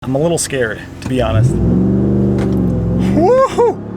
I'm a little scared, to be honest. Woohoo!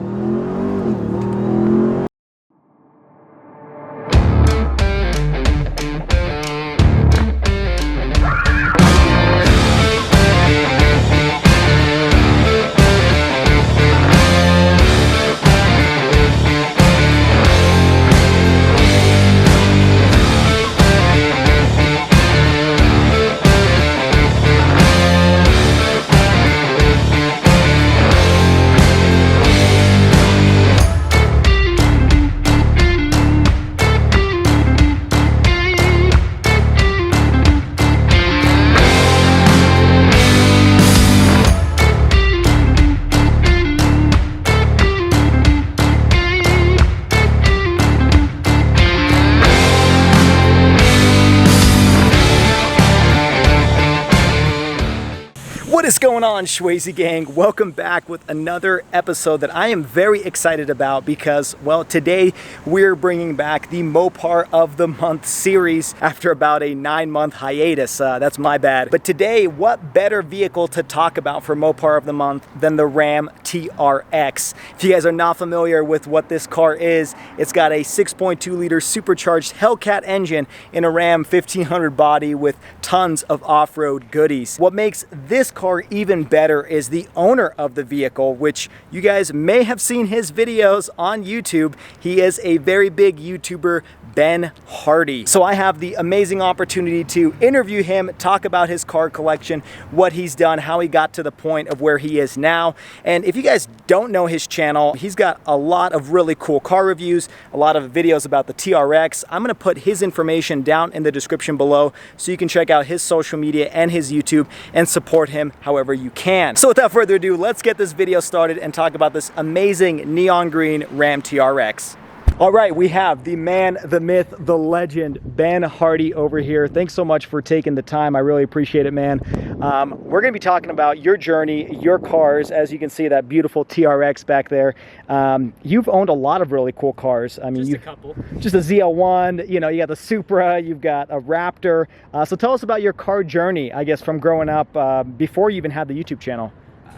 What is going on, Swayze gang? Welcome back with another episode that I am very excited about because, well, today we're bringing back the Mopar of the Month series after about a 9-month hiatus. That's my bad. But today, what better vehicle to talk about for Mopar of the Month than the Ram TRX? If you guys are not familiar with what this car is, it's got a 6.2 liter supercharged Hellcat engine in a Ram 1500 body with tons of off-road goodies. What makes this car even better is the owner of the vehicle, which you guys may have seen his videos on YouTube. He is a very big YouTuber, Ben Hardy. So I have the amazing opportunity to interview him, talk about his car collection, what he's done, how he got to the point of where he is now. And if you guys don't know his channel, he's got a lot of really cool car reviews, a lot of videos about the TRX. I'm gonna put his information down in the description below so you can check out his social media and his YouTube and support him however you can. So without further ado, let's get this video started and talk about this amazing neon green Ram TRX. All right, we have the man, the myth, the legend, Ben Hardy over here. Thanks so much for taking the time. I really appreciate it, man. We're gonna be talking about your journey, your cars. As you can see, that beautiful TRX back there. You've owned a lot of really cool cars. I mean, just a couple. Just a ZL1, you know, you got the Supra, you've got a Raptor. So tell us about your car journey, I guess, from growing up before you even had the YouTube channel.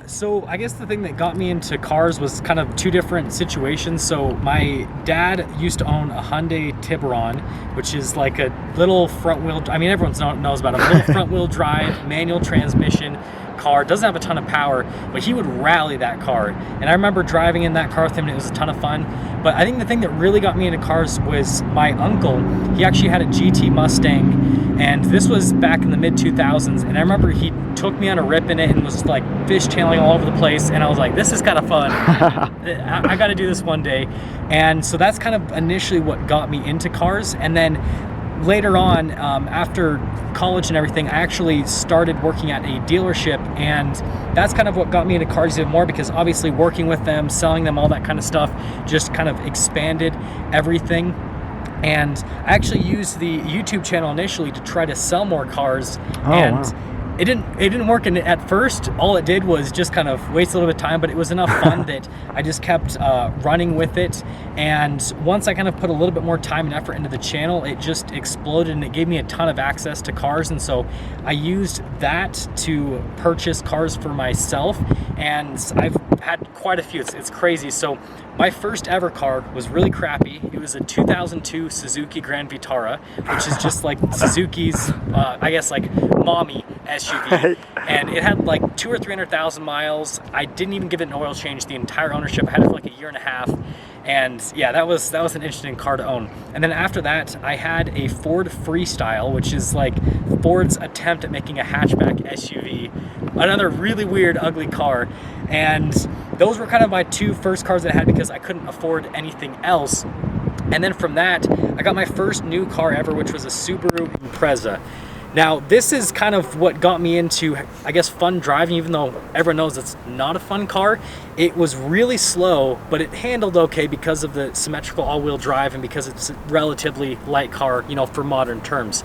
So I guess the thing that got me into cars was kind of two different situations. So my dad used to own a Hyundai Tiburon, which is like a little front wheel, I mean, everyone knows about it, a little front wheel drive, manual transmission car. Doesn't have a ton of power, but he would rally that car. And I remember driving in that car with him and it was a ton of fun. But I think the thing that really got me into cars was my uncle. He actually had a GT Mustang, and this was back in the mid 2000s. And I remember he took me on a rip in it and was like fishtailing all over the place. And I was like, this is kind of fun. I got to do this one day. And so that's kind of initially what got me into cars. And then later on, after college and everything, I actually started working at a dealership, and that's kind of what got me into cars even more, because obviously working with them, selling them, all that kind of stuff just kind of expanded everything. And I actually used the YouTube channel initially to try to sell more cars. Wow. It didn't work at first. All it did was just kind of waste a little bit of time, but it was enough fun that I just kept running with it. And once I kind of put a little bit more time and effort into the channel, it just exploded and it gave me a ton of access to cars. And so I used that to purchase cars for myself, and I've had quite a few. It's crazy. So my first ever car was really crappy. It was a 2002 Suzuki Grand Vitara, which is just like Suzuki's, I guess, like mommy SUV. And it had like 200,000 or 300,000 miles. I didn't even give it an oil change the entire ownership. I had it for like a year and a half. And yeah, that was an interesting car to own. And then after that, I had a Ford Freestyle, which is like Ford's attempt at making a hatchback SUV. Another really weird, ugly car. And those were kind of my two first cars that I had because I couldn't afford anything else. And then from that, I got my first new car ever, which was a Subaru Impreza. Now, this is kind of what got me into, I guess, fun driving, even though everyone knows it's not a fun car. It was really slow, but it handled okay because of the symmetrical all-wheel drive and because it's a relatively light car, you know, for modern terms.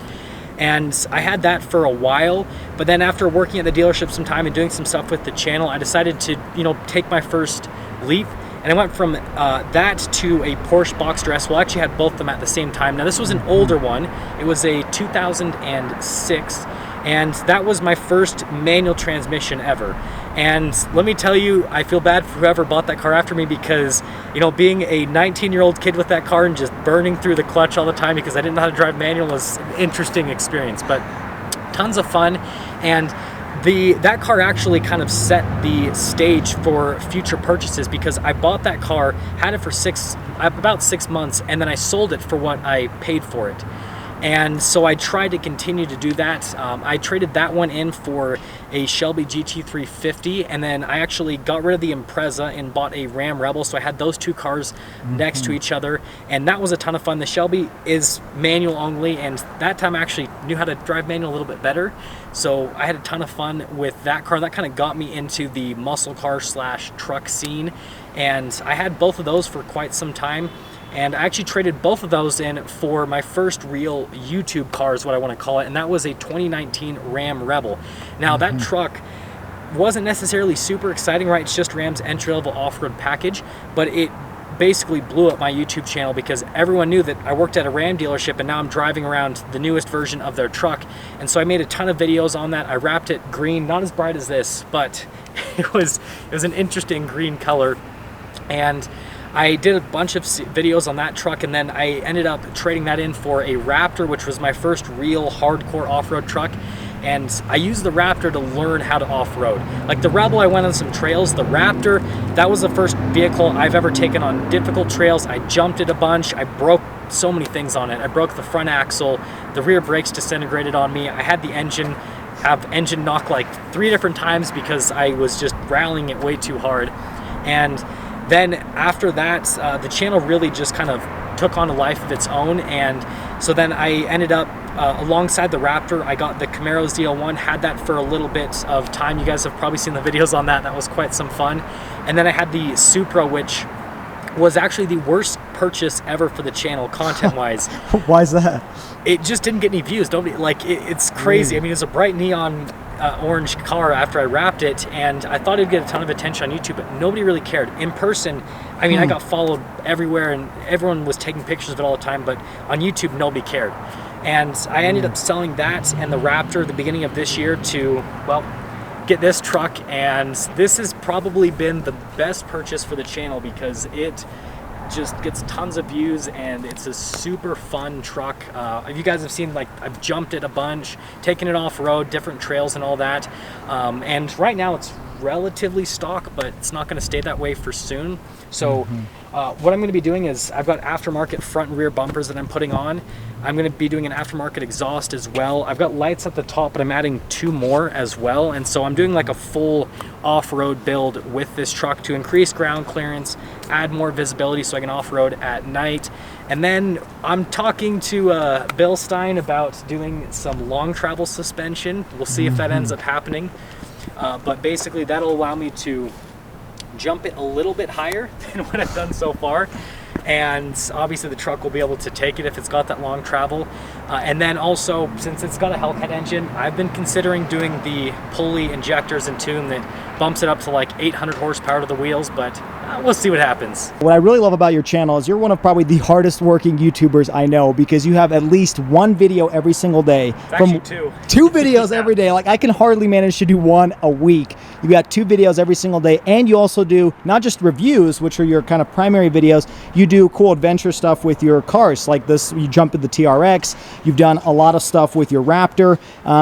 And I had that for a while, but then after working at the dealership some time and doing some stuff with the channel, I decided to, you know, take my first leap. And I went from that to a Porsche Boxster S. Well, I actually had both of them at the same time. Now, this was an older one. It was a 2006, and that was my first manual transmission ever. And let me tell you, I feel bad for whoever bought that car after me, because, you know, being a 19-year-old kid with that car and just burning through the clutch all the time because I didn't know how to drive manual was an interesting experience, but tons of fun. And that car actually kind of set the stage for future purchases, because I bought that car, had it for about 6 months, and then I sold it for what I paid for it. And so I tried to continue to do that. I traded that one in for a Shelby GT350, and then I actually got rid of the Impreza and bought a Ram Rebel. So I had those two cars next to each other, and that was a ton of fun. The Shelby is manual only, and that time I actually knew how to drive manual a little bit better. So I had a ton of fun with that car. That kind of got me into the muscle car / truck scene, and I had both of those for quite some time. And I actually traded both of those in for my first real YouTube car, is what I want to call it, and that was a 2019 Ram Rebel. Now that truck wasn't necessarily super exciting, right? It's just Ram's entry-level off-road package, but it basically blew up my YouTube channel because everyone knew that I worked at a Ram dealership, and now I'm driving around the newest version of their truck. And so I made a ton of videos on that. I wrapped it green, not as bright as this, but it was an interesting green color. And I did a bunch of videos on that truck, and then I ended up trading that in for a Raptor, which was my first real hardcore off-road truck. And I used the Raptor to learn how to off-road. Like the Rebel, I went on some trails. The Raptor, that was the first vehicle I've ever taken on difficult trails. I jumped it a bunch. I broke so many things on it. I broke the front axle. The rear brakes disintegrated on me. I had the engine knock like 3 different times because I was just rallying it way too hard. And then after that, the channel really just kind of took on a life of its own. And so then I ended up, alongside the Raptor, I got the Camaro ZL1, had that for a little bit of time. You guys have probably seen the videos on that. That was quite some fun. And then I had the Supra, which was actually the worst purchase ever for the channel, content-wise. Why is that? It just didn't get any views. Nobody, like, it's crazy. I mean, it's a bright neon orange car after I wrapped it, and I thought it'd get a ton of attention on YouTube, but nobody really cared. In person, I mean, I got followed everywhere, and everyone was taking pictures of it all the time, but on YouTube, nobody cared. And I ended up selling that and the Raptor at the beginning of this year to, well, get this truck, and this has probably been the best purchase for the channel because it just gets tons of views, and it's a super fun truck. If you guys have seen, like, I've jumped it a bunch, taken it off-road, different trails and all that, and right now it's relatively stock, but it's not going to stay that way for soon. So what I'm going to be doing is I've got aftermarket front and rear bumpers that I'm putting on. I'm going to be doing an aftermarket exhaust as well. I've got lights at the top, but I'm adding 2 more as well. And so I'm doing like a full off-road build with this truck to increase ground clearance, add more visibility so I can off-road at night. And then I'm talking to Bill Stein about doing some long travel suspension. We'll see if that ends up happening. But basically that'll allow me to jump it a little bit higher than what I've done so far, and obviously the truck will be able to take it if it's got that long travel. And then also, since it's got a Hellcat engine, I've been considering doing the pulley injectors and tune that bumps it up to like 800 horsepower to the wheels, but we'll see what happens. What I really love about your channel is you're one of probably the hardest working YouTubers I know, because you have at least 1 video every single day. It's actually 2. 2 videos every day. Like, I can hardly manage to do 1 a week. You got 2 videos every single day, and you also do not just reviews, which are your kind of primary videos, you do cool adventure stuff with your cars. Like this, you jump at the TRX, you've done a lot of stuff with your Raptor,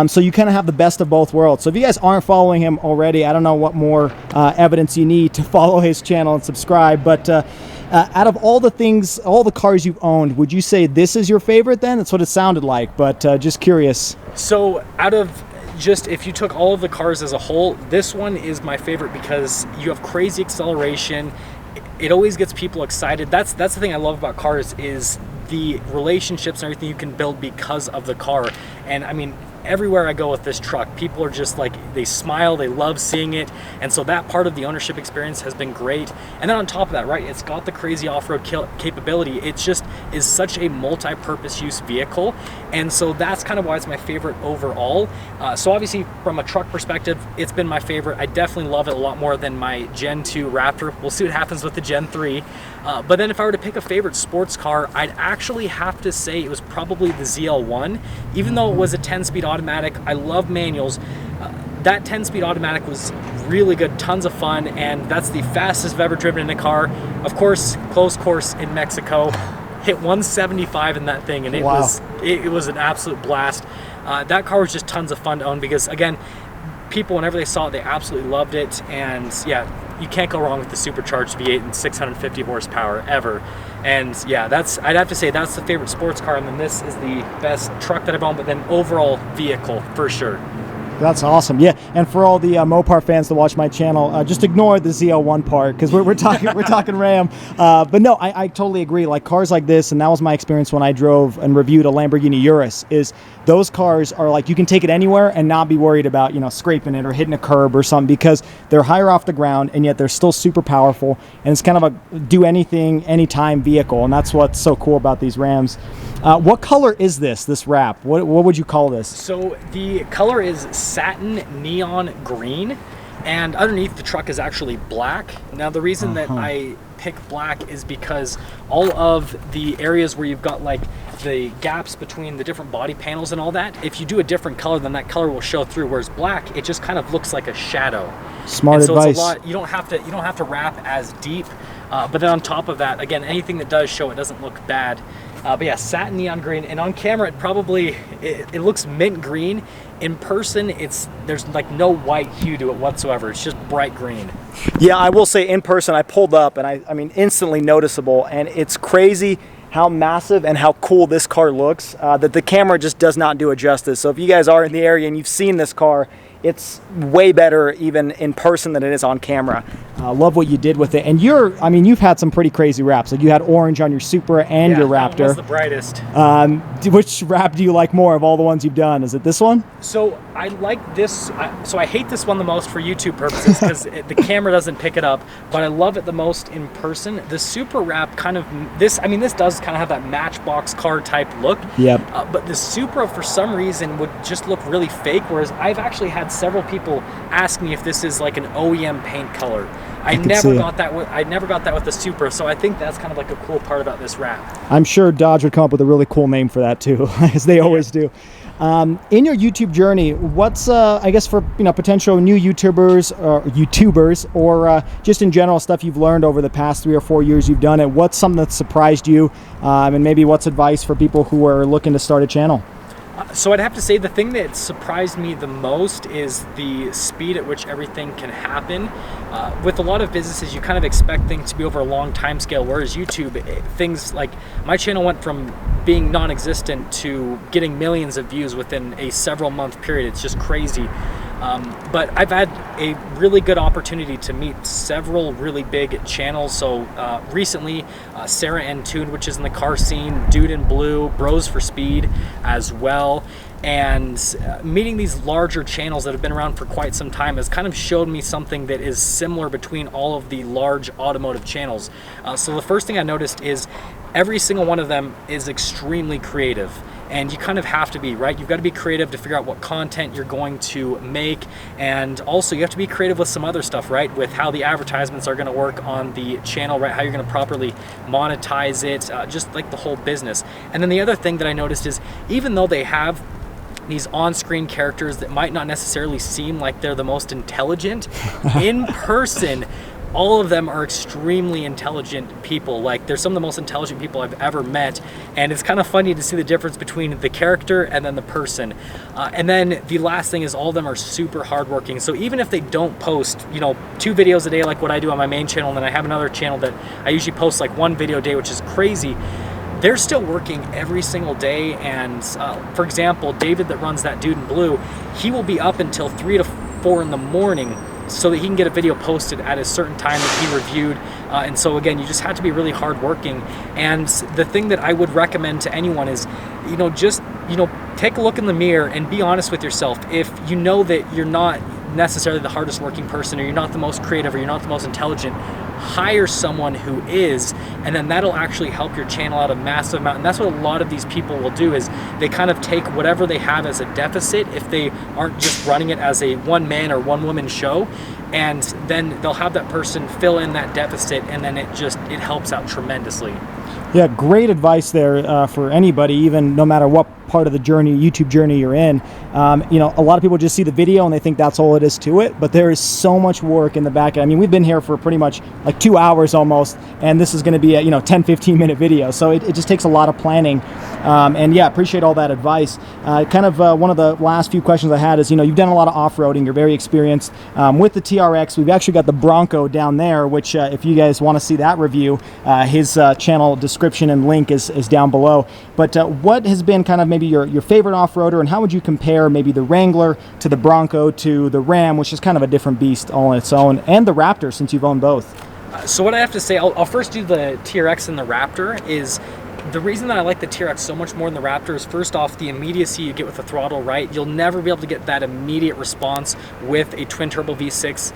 so you kind of have the best of both worlds. So if you guys aren't following him already, I don't know what more evidence you need to follow his channel and subscribe, but out of all the things, all the cars you've owned, would you say this is your favorite then? That's what it sounded like, but just curious. So out of just, if you took all of the cars as a whole, this one is my favorite because you have crazy acceleration. It always gets people excited. That's the thing I love about cars, is the relationships and everything you can build because of the car. And I mean, everywhere I go with this truck, people are just like, they smile, they love seeing it. And so that part of the ownership experience has been great. And then on top of that, right, it's got the crazy off-road capability. It just is such a multi-purpose use vehicle. And so that's kind of why it's my favorite overall. So obviously from a truck perspective, it's been my favorite. I definitely love it a lot more than my Gen 2 Raptor. We'll see what happens with the Gen 3. But then if I were to pick a favorite sports car, I'd actually have to say it was probably the ZL1. Even though it was a 10-speed automatic, automatic. I love manuals. That 10-speed automatic was really good, tons of fun, and that's the fastest I've ever driven in a car. Of course, close course in Mexico, hit 175 in that thing, and it was an absolute blast. That car was just tons of fun to own because, again, people, whenever they saw it, they absolutely loved it. And yeah, you can't go wrong with the supercharged V8 and 650 horsepower ever. And yeah, I'd have to say that's the favorite sports car, and then this is the best truck that I've owned, but then overall vehicle for sure. That's awesome. Yeah, and for all the Mopar fans that watch my channel, just ignore the ZL1 part because we're talking Ram. But no, I totally agree. Like cars like this, and that was my experience when I drove and reviewed a Lamborghini Urus. Is those cars are like you can take it anywhere and not be worried about scraping it or hitting a curb or something because they're higher off the ground and yet they're still super powerful, and it's kind of a do anything anytime vehicle, and that's what's so cool about these Rams. What color is this wrap? What would you call this? So the color is satin neon green, and underneath the truck is actually black. Now the reason that I pick black is because all of the areas where you've got like the gaps between the different body panels and all that, if you do a different color, then that color will show through, whereas black, it just kind of looks like a shadow. Smart and so advice. It's a lot, you don't have to wrap as deep, but then on top of that, again, anything that does show it doesn't look bad. But yeah, satin neon green, and on camera it looks mint green. In person, there's like no white hue to it whatsoever. It's just bright green. Yeah, I will say in person, I pulled up and I mean instantly noticeable, and it's crazy how massive and how cool this car looks that the camera just does not do it justice. So if you guys are in the area and you've seen this car, it's way better even in person than it is on camera. Love what you did with it. And you've had some pretty crazy wraps. Like you had orange on your Supra and your Raptor. That was the brightest. Which wrap do you like more of all the ones you've done? Is it this one? So I like this. So I hate this one the most for YouTube purposes because the camera doesn't pick it up, but I love it the most in person. The Supra wrap this does kind of have that Matchbox car type look. Yep. But the Supra for some reason would just look really fake, whereas I've actually had several people ask me if this is like an OEM paint color. I never got that with the Supra, so I think that's kind of like a cool part about this wrap. I'm sure Dodge would come up with a really cool name for that too, as they always do. In your YouTube journey, what's I guess for potential new YouTubers or just in general stuff you've learned over the past 3 or 4 years you've done it, what's something that surprised you, and maybe what's advice for people who are looking to start a channel? So I'd have to say the thing that surprised me the most is the speed at which everything can happen. With a lot of businesses, you kind of expect things to be over a long time scale, whereas YouTube, things like my channel went from being non-existent to getting millions of views within a several month period. It's just crazy. But I've had a really good opportunity to meet several really big channels. So recently, Sarah and Tune, which is in the car scene, Dude in Blue, Bros for Speed as well. And meeting these larger channels that have been around for quite some time has kind of showed me something that is similar between all of the large automotive channels. So the first thing I noticed is every single one of them is extremely creative. And you kind of have to be, right? You've got to be creative to figure out what content you're going to make. And also you have to be creative with some other stuff, right? With how the advertisements are going to work on the channel, right? How you're going to properly monetize it, just like the whole business. And then the other thing that I noticed is even though they have these on-screen characters that might not necessarily seem like they're the most intelligent, in person, all of them are extremely intelligent people. Like they're some of the most intelligent people I've ever met, and it's kind of funny to see the difference between the character and then the person. And then the last thing is all of them are super hardworking. So even if they don't post 2 videos a day like what I do on my main channel, and then I have another channel that I usually post like 1 video a day, which is crazy, they're still working every single day. And for example, David that runs that Dude in Blue, he will be up until 3 to 4 in the morning so that he can get a video posted at a certain time that he reviewed. And so again, you just have to be really hardworking. And the thing that I would recommend to anyone is, just take a look in the mirror and be honest with yourself. If you know that you're not necessarily the hardest working person, or you're not the most creative, or you're not the most intelligent, hire someone who is, and then that'll actually help your channel out a massive amount. And that's what a lot of these people will do, is they kind of take whatever they have as a deficit, if they aren't just running it as a one-man or one-woman show, and then they'll have that person fill in that deficit, and then it helps out tremendously. Yeah, great advice there for anybody, even no matter what part of the journey, YouTube journey you're in. You know, a lot of people just see the video and they think that's all it is to it, but there is so much work in the back end. I mean, we've been here for pretty much like 2 hours almost, and this is going to be a, you know, 10-15 minute video, so it just takes a lot of planning. And yeah, appreciate all that advice. Kind of one of the last few questions I had is, you know, you've done a lot of off-roading, you're very experienced. With the TRX, we've actually got the Bronco down there, which if you guys want to see that review, his channel description and link is down below. But what has been kind of maybe your favorite off-roader, and how would you compare maybe the Wrangler to the Bronco to the Ram, which is kind of a different beast all on its own, and the Raptor, since you've owned both? So what I have to say, I'll first do the TRX and the Raptor. Is the reason that I like the TRX so much more than the Raptor is, first off, the immediacy you get with the throttle, right? You'll never be able to get that immediate response with a twin turbo V6.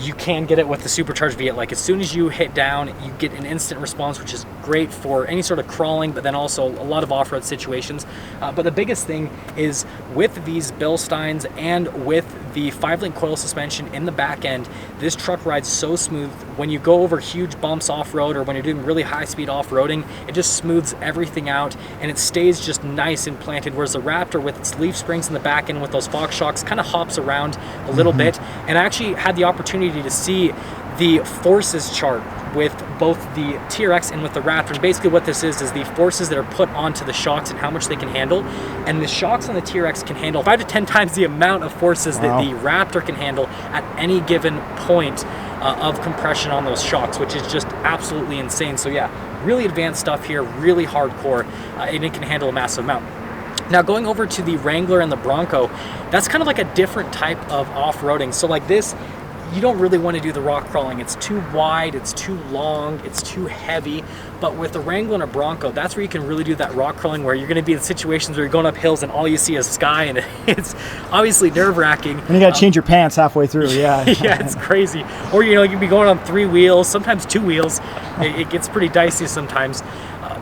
You can get it with the supercharged V8. Like, as soon as you hit down, you get an instant response, which is great for any sort of crawling, but then also a lot of off-road situations. But the biggest thing is with these Bilsteins and with the 5-link coil suspension in the back end, this truck rides so smooth. When you go over huge bumps off-road, or when you're doing really high-speed off-roading, it just smooths everything out and it stays just nice and planted. Whereas the Raptor, with its leaf springs in the back end with those Fox shocks, kind of hops around a little bit. And I actually had the opportunity to see the forces chart with both the TRX and with the Raptor. And basically what this is the forces that are put onto the shocks and how much they can handle. And the shocks on the TRX can handle 5 to 10 times the amount of forces that the Raptor can handle at any given point of compression on those shocks, which is just absolutely insane. So yeah, really advanced stuff here, really hardcore, and it can handle a massive amount. Now, going over to the Wrangler and the Bronco, that's kind of like a different type of off-roading. So like this, you don't really want to do the rock crawling. It's too wide, it's too long, it's too heavy. But with a Wrangler and a Bronco, that's where you can really do that rock crawling, where you're going to be in situations where you're going up hills and all you see is sky, and it's obviously nerve-wracking. And you got to change your pants halfway through, yeah. Yeah, it's crazy. Or, you know, you can be going on 3 wheels, sometimes 2 wheels. It gets pretty dicey sometimes.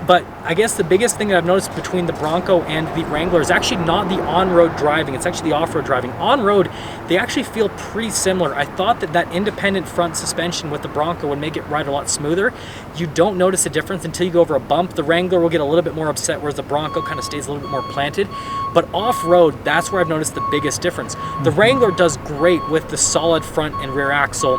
But I guess the biggest thing that I've noticed between the Bronco and the Wrangler is actually not the on-road driving, it's actually the off-road driving. On-road, they actually feel pretty similar. I thought that independent front suspension with the Bronco would make it ride a lot smoother. You don't notice a difference until you go over a bump. The Wrangler will get a little bit more upset, whereas the Bronco kind of stays a little bit more planted. But off-road, that's where I've noticed the biggest difference. The Wrangler does great with the solid front and rear axle.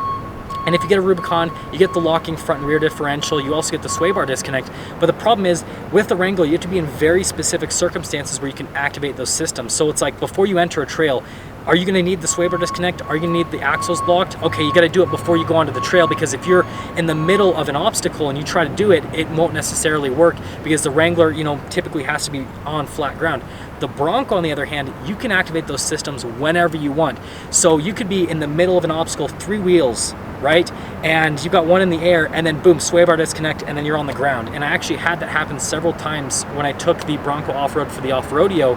And if you get a Rubicon, you get the locking front and rear differential. You also get the sway bar disconnect. But the problem is, with the Wrangler, you have to be in very specific circumstances where you can activate those systems. So it's like, before you enter a trail, are you going to need the sway bar disconnect? Are you going to need the axles blocked? Okay, you got to do it before you go onto the trail, because if you're in the middle of an obstacle and you try to do it, it won't necessarily work, because the Wrangler, you know, typically has to be on flat ground. The Bronco, on the other hand, you can activate those systems whenever you want. So you could be in the middle of an obstacle, 3 wheels, right? And you've got one in the air, and then boom, sway bar disconnect, and then you're on the ground. And I actually had that happen several times when I took the Bronco off-road for the off-rodeo.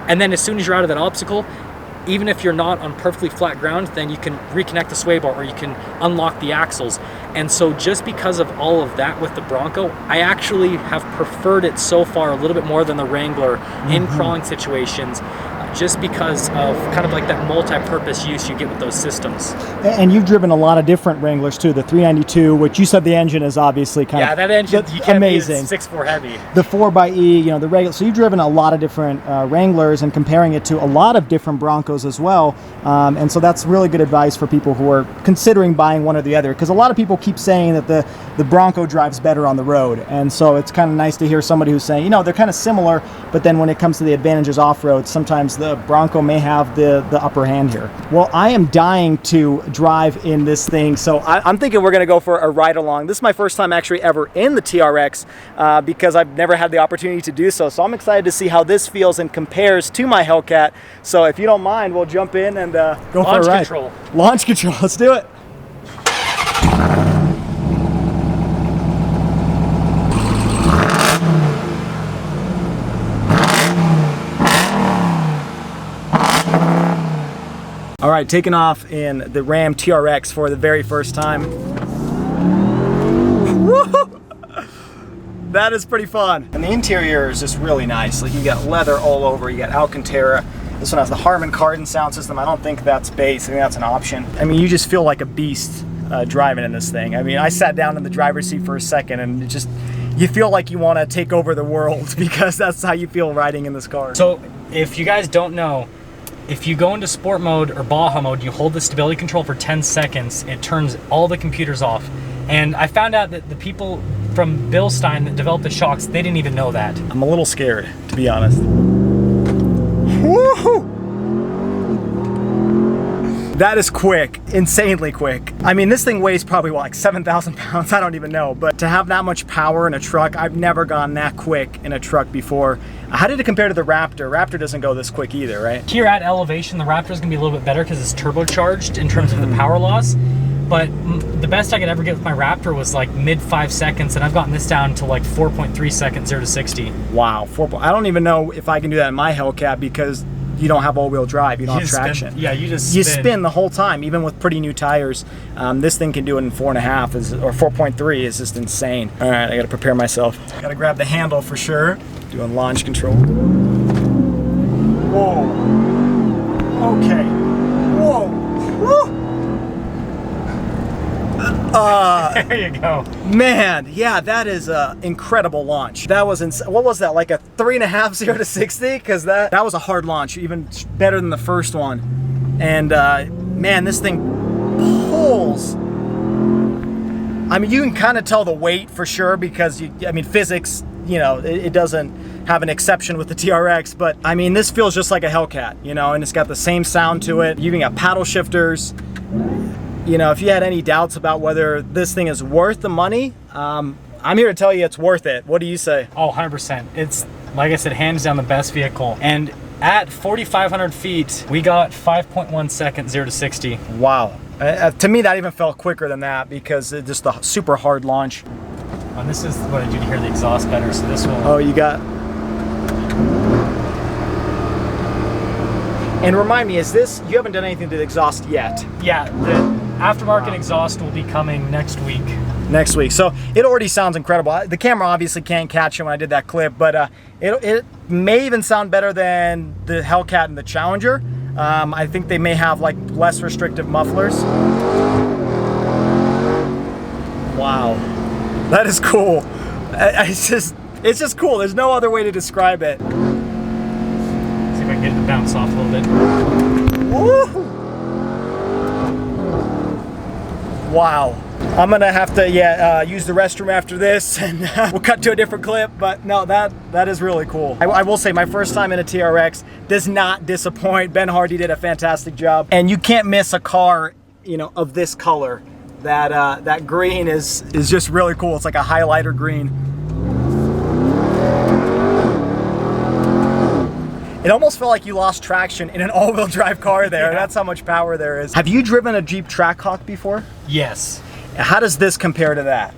And then as soon as you're out of that obstacle, even if you're not on perfectly flat ground, then you can reconnect the sway bar, or you can unlock the axles. And so just because of all of that with the Bronco, I actually have preferred it so far a little bit more than the Wrangler in crawling situations, just because of kind of like that multi-purpose use you get with those systems. And you've driven a lot of different Wranglers too. The 392, which you said the engine is obviously kind of that engine, you can't amazing. Be 6.4 heavy. The 4xe, you know, the regular. So you've driven a lot of different Wranglers, and comparing it to a lot of different Broncos as well. And so that's really good advice for people who are considering buying one or the other, because a lot of people keep saying that the Bronco drives better on the road. And so it's kind of nice to hear somebody who's saying, you know, they're kind of similar, but then when it comes to the advantages off-road, sometimes the Bronco may have the upper hand here. Well, I am dying to drive in this thing, so I'm thinking we're going to go for a ride along. This is my first time actually ever in the TRX, because I've never had the opportunity to do so. So I'm excited to see how this feels and compares to my Hellcat. So if you don't mind, we'll jump in and go for a ride. Launch control. Launch control. Let's do it. All right, taking off in the Ram TRX for the very first time. Woo! That is pretty fun. And the interior is just really nice. Like, you got leather all over, you got Alcantara. This one has the Harman Kardon sound system. I don't think that's bass, I think that's an option. I mean, you just feel like a beast driving in this thing. I mean, I sat down in the driver's seat for a second, and it just, you feel like you want to take over the world because that's how you feel riding in this car. So if you guys don't know, if you go into sport mode or Baja mode, you hold the stability control for 10 seconds, it turns all the computers off. And I found out that the people from Bilstein that developed the shocks, they didn't even know that. I'm a little scared, to be honest. Woohoo! That is quick, insanely quick. I mean, this thing weighs probably, what, like 7,000 pounds? I don't even know. But to have that much power in a truck, I've never gone that quick in a truck before. How did it compare to the Raptor? Raptor doesn't go this quick either, right? Here at elevation, the Raptor is gonna be a little bit better because it's turbocharged in terms of the power loss. But the best I could ever get with my Raptor was like mid 5 seconds, and I've gotten this down to like 4.3 seconds, 0 to 60. Wow, I don't even know if I can do that in my Hellcat because you don't have all-wheel drive, you don't have traction. Yeah, you spin the whole time, even with pretty new tires. This thing can do it in 4.5 or 4.3 is just insane. All right, I gotta prepare myself. I gotta grab the handle for sure. Doing launch control. Whoa. Okay. Whoa. Woo. There you go. Man, yeah, that is an incredible launch. That was, what was that, like a 3.5 0 to 60? Because that was a hard launch, even better than the first one. And man, this thing pulls. I mean, you can kind of tell the weight for sure because, I mean, physics, you know, it doesn't have an exception with the TRX, but I mean, this feels just like a Hellcat, you know, and it's got the same sound to it. You even got paddle shifters. You know, if you had any doubts about whether this thing is worth the money, I'm here to tell you it's worth it. What do you say? Oh, 100%. It's, like I said, hands down the best vehicle. And at 4,500 feet, we got 5.1 seconds, 0 to 60. Wow. To me, that even felt quicker than that because it's just a super hard launch. And this is what I do to hear the exhaust better, so this will... Oh, you got... And remind me, is this, you haven't done anything to the exhaust yet? Yeah, the aftermarket exhaust will be coming next week. Next week. So it already sounds incredible. The camera obviously can't catch it when I did that clip, but it may even sound better than the Hellcat and the Challenger. I think they may have like less restrictive mufflers. Wow, that is cool. It's just cool. There's no other way to describe it. See if I can get it to bounce off a little bit. Woo! Wow. I'm gonna have to use the restroom after this, and we'll cut to a different clip. But no, that is really cool. I will say my first time in a TRX does not disappoint. Ben Hardy did a fantastic job, and you can't miss a car, you know, of this color. That green is just really cool. It's like a highlighter green. It almost felt like you lost traction in an all-wheel drive car there. Yeah. That's how much power there is. Have you driven a Jeep Trackhawk before? Yes. How does this compare to that?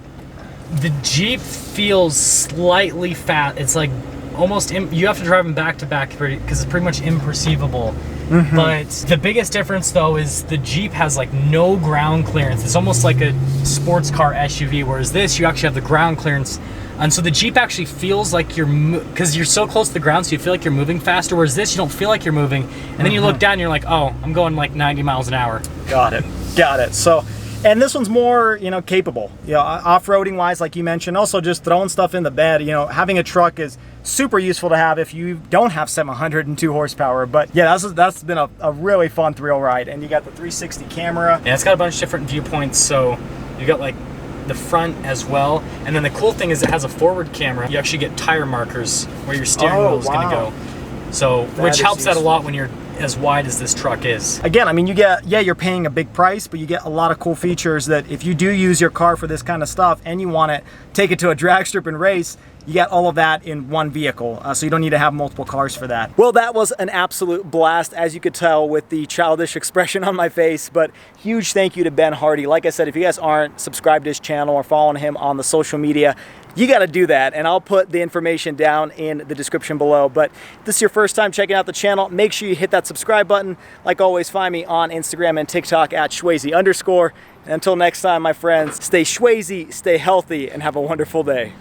The Jeep feels slightly fat. It's like almost, you have to drive them back to back because it's pretty much imperceivable. Mm-hmm. But the biggest difference though is the Jeep has like no ground clearance. It's almost like a sports car SUV, whereas this, you actually have the ground clearance. And so the Jeep actually feels like because you're so close to the ground, so you feel like you're moving faster, whereas this, you don't feel like you're moving. And then you look down and you're like, oh, I'm going like 90 miles an hour. Got it. Got it. So, and this one's more, you know, capable, you know, off-roading wise, like you mentioned, also just throwing stuff in the bed. You know, having a truck is super useful to have if you don't have 702 horsepower. But yeah, that's been a really fun thrill ride. And you got the 360 camera. Yeah, it's got a bunch of different viewpoints. So you got like the front as well, and then the cool thing is it has a forward camera. You actually get tire markers where your steering wheel is going to go, so which helps out a lot when you're as wide as this truck is. Again, I mean, you get, yeah, you're paying a big price, but you get a lot of cool features that if you do use your car for this kind of stuff and you want to take it to a drag strip and race, you get all of that in one vehicle, so you don't need to have multiple cars for that. Well, that was an absolute blast, as you could tell with the childish expression on my face, but huge thank you to Ben Hardy. Like I said, if you guys aren't subscribed to his channel or following him on the social media, you got to do that, and I'll put the information down in the description below. But if this is your first time checking out the channel, make sure you hit that subscribe button. Like always, find me on Instagram and TikTok at Schwazy_. And until next time, my friends, stay Schwazy, stay healthy, and have a wonderful day.